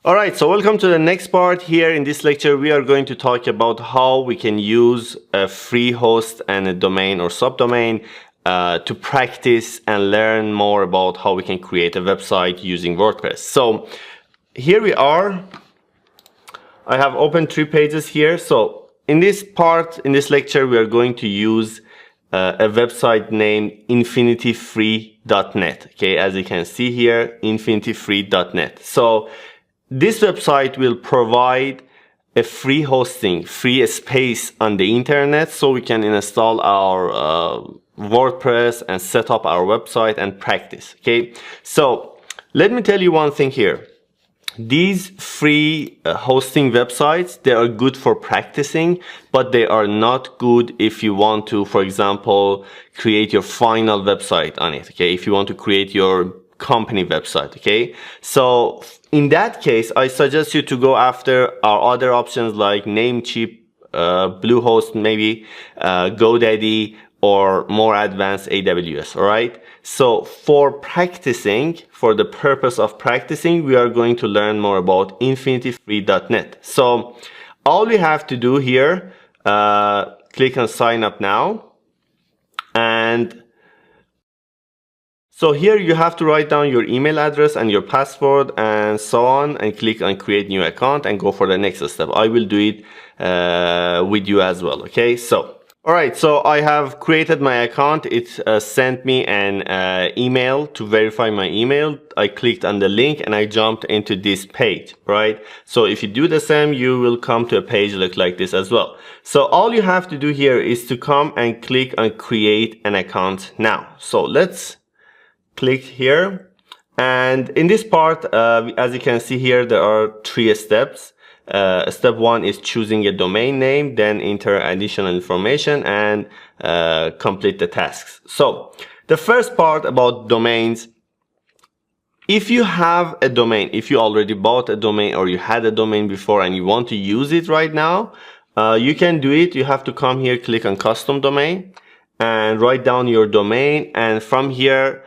Alright, so welcome to the next part. Here in this lecture we are going to talk about how we can use a free host and a domain or subdomain to practice and learn more about how we can create a website using WordPress. So here we are. I have opened 3 pages here. So in this part, in this lecture, we are going to use a website named infinityfree.net. Okay, as you can see here, infinityfree.net. So this website will provide a free hosting, free space on the internet, so we can install our WordPress and set up our website and practice. Okay, so let me tell you one thing here. These free hosting websites, they are good for practicing, but they are not good if you want to, for example, create your final website on it. Okay, if you want to create your company website. Okay, so in that case, I suggest you to go after our other options like Namecheap, Bluehost, maybe GoDaddy, or more advanced AWS. All right. So for practicing, for the purpose of practicing, we are going to learn more about infinityfree.net. So all we have to do here, click on sign up now. And so here you have to write down your email address and your password and so on, and click on create new account and go for the next step. I will do it with you as well. Okay, so alright, so I have created my account. It sent me an email to verify my email. I clicked on the link and I jumped into this page, right? So if you do the same, you will come to a page look like this as well. So all you have to do here is to come and click on create an account now. So let's click here. And in this part, as you can see here, there are 3 steps. Step 1 is choosing a domain name, then enter additional information and complete the tasks. So the first part about domains, if you have a domain, if you already bought a domain or you had a domain before and you want to use it right now, you can do it. You have to come here, click on custom domain and write down your domain, and from here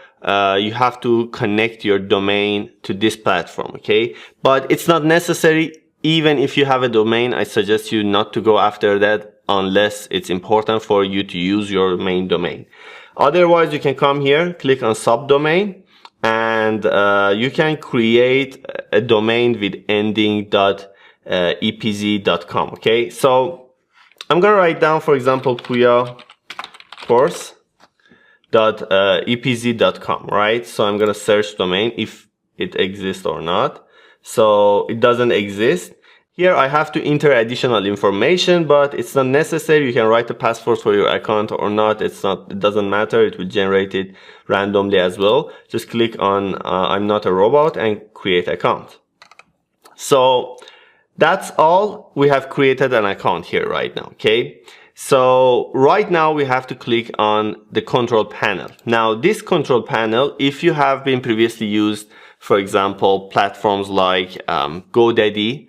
you have to connect your domain to this platform. Okay, but it's not necessary. Even if you have a domain, I suggest you not to go after that unless it's important for you to use your main domain. Otherwise, you can come here, click on subdomain, and you can create a domain with ending .epz.com. Okay, so I'm gonna write down, for example, Puya course.epz.com, right? So I'm gonna search domain if it exists or not. So it doesn't exist. Here I have to enter additional information, but it's not necessary. You can write a password for your account or not. It doesn't matter. It will generate it randomly as well. Just click on I'm not a robot and create account. So that's all. We have created an account here right now. Okay. So right now we have to click on the control panel. Now this control panel, if you have been previously used, for example, platforms like GoDaddy,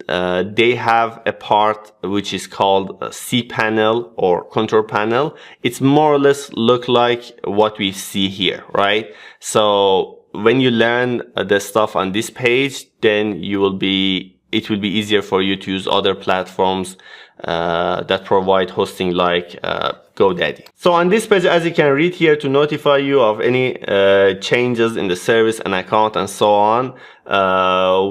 they have a part which is called cPanel or control panel. It's more or less look like what we see here, right? So when you learn the stuff on this page, then it will be easier for you to use other platforms that provide hosting like GoDaddy. So on this page, as you can read here, to notify you of any changes in the service and account and so on,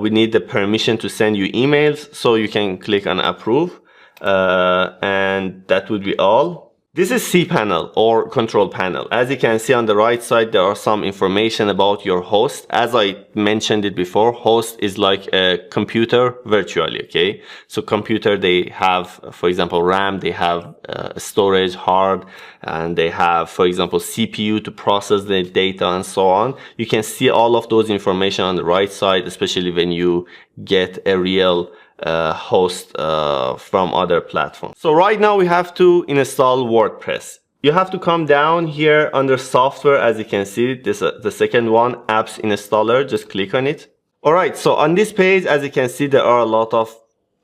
we need the permission to send you emails, so you can click on approve, and that would be all. This is cPanel or control panel. As you can see on the right side, there are some information about your host. As I mentioned it before, host is like a computer virtually, okay? So computer, they have, for example, RAM, they have storage, hard, and they have, for example, CPU to process the data and so on. You can see all of those information on the right side, especially when you get a real host from other platforms. So right now we have to install WordPress. You have to come down here under software. As you can see, this the second one, apps installer. Just click on it. All right, so on this page, as you can see, there are a lot of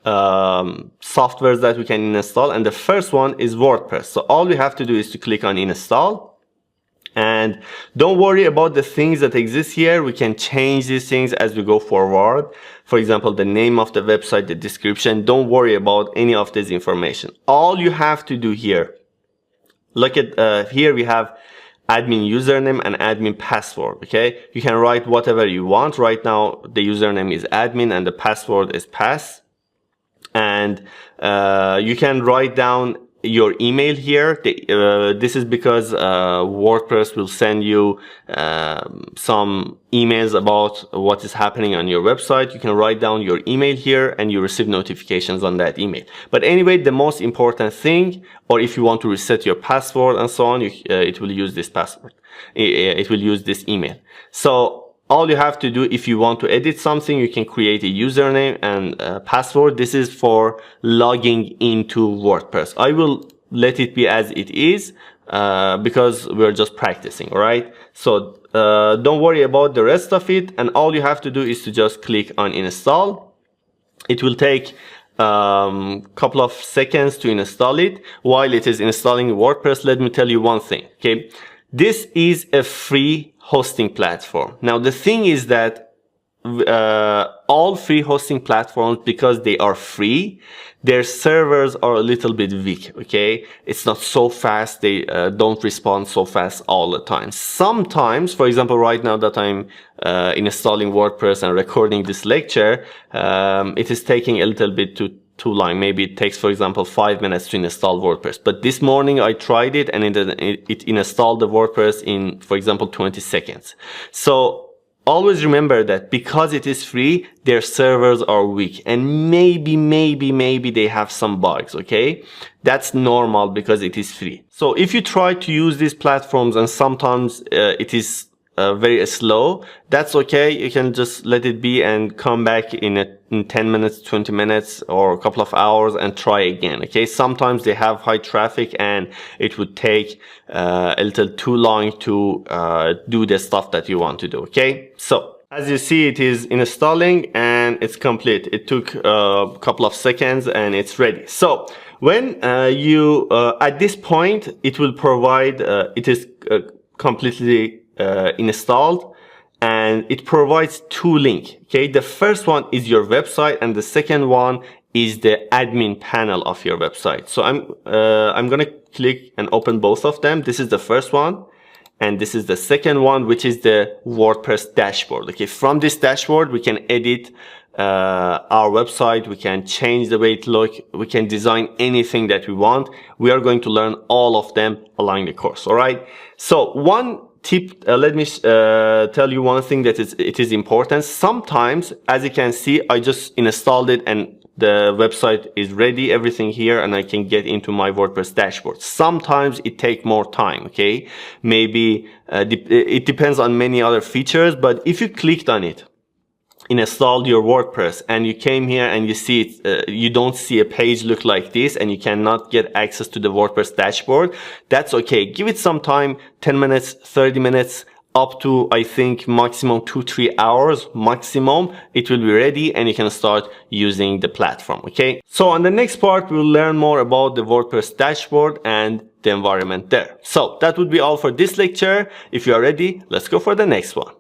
softwares that we can install, and the first one is WordPress. So all we have to do is to click on install, And don't worry about the things that exist here. We can change these things as we go forward. For example, the name of the website, the description. Don't worry about any of this information. All you have to do here, look at here we have admin username and admin password. Okay, you can write whatever you want. Right now the username is admin and the password is pass. And you can write down your email here. This is because WordPress will send you some emails about what is happening on your website. You can write down your email here and you receive notifications on that email. But anyway, the most important thing, or if you want to reset your password and so on, it will use this password. It will use this email. So all you have to do, if you want to edit something, you can create a username and password. This is for logging into WordPress. I will let it be as it is because we're just practicing, all right? So don't worry about the rest of it. And all you have to do is to just click on install. It will take couple of seconds to install it. While it is installing WordPress, let me tell you one thing, okay? This is a free hosting platform. Now the thing is that all free hosting platforms, because they are free, their servers are a little bit weak. Okay, it's not so fast. They don't respond so fast all the time. Sometimes, for example, right now that I'm installing WordPress and recording this lecture, it is taking a little bit too long. Maybe it takes, for example, 5 minutes to install WordPress. But this morning I tried it and it installed the WordPress in, for example, 20 seconds. So always remember that because it is free, their servers are weak and maybe they have some bugs, okay? That's normal because it is free. So if you try to use these platforms and sometimes it is very slow, that's okay. You can just let it be and come back in 10 minutes, 20 minutes, or a couple of hours and try again. Okay, sometimes they have high traffic and it would take a little too long to do the stuff that you want to do. Okay, so as you see, it is installing and it's complete. It took a couple of seconds and it's ready. So when you at this point, it will provide it is completely installed, and it provides two links. Okay, the first one is your website and the second one is the admin panel of your website. So I'm gonna click and open both of them. This is the first one and this is the second one, which is the WordPress dashboard. Okay, from this dashboard we can edit our website, we can change the way it looks, we can design anything that we want. We are going to learn all of them along the course. All right, so one tip, let me tell you one thing that it is important. Sometimes, as you can see, I just installed it and the website is ready, everything here, and I can get into my WordPress dashboard. Sometimes it takes more time, okay? Maybe it depends on many other features, but if you clicked on it, installed your WordPress, and you came here and you see it, you don't see a page look like this and you cannot get access to the WordPress dashboard, that's okay. Give it some time, 10 minutes, 30 minutes, up to, I think, maximum 2-3 hours maximum. It will be ready and you can start using the platform. Okay, so on the next part we'll learn more about the WordPress dashboard and the environment there. So that would be all for this lecture. If you are ready, let's go for the next one.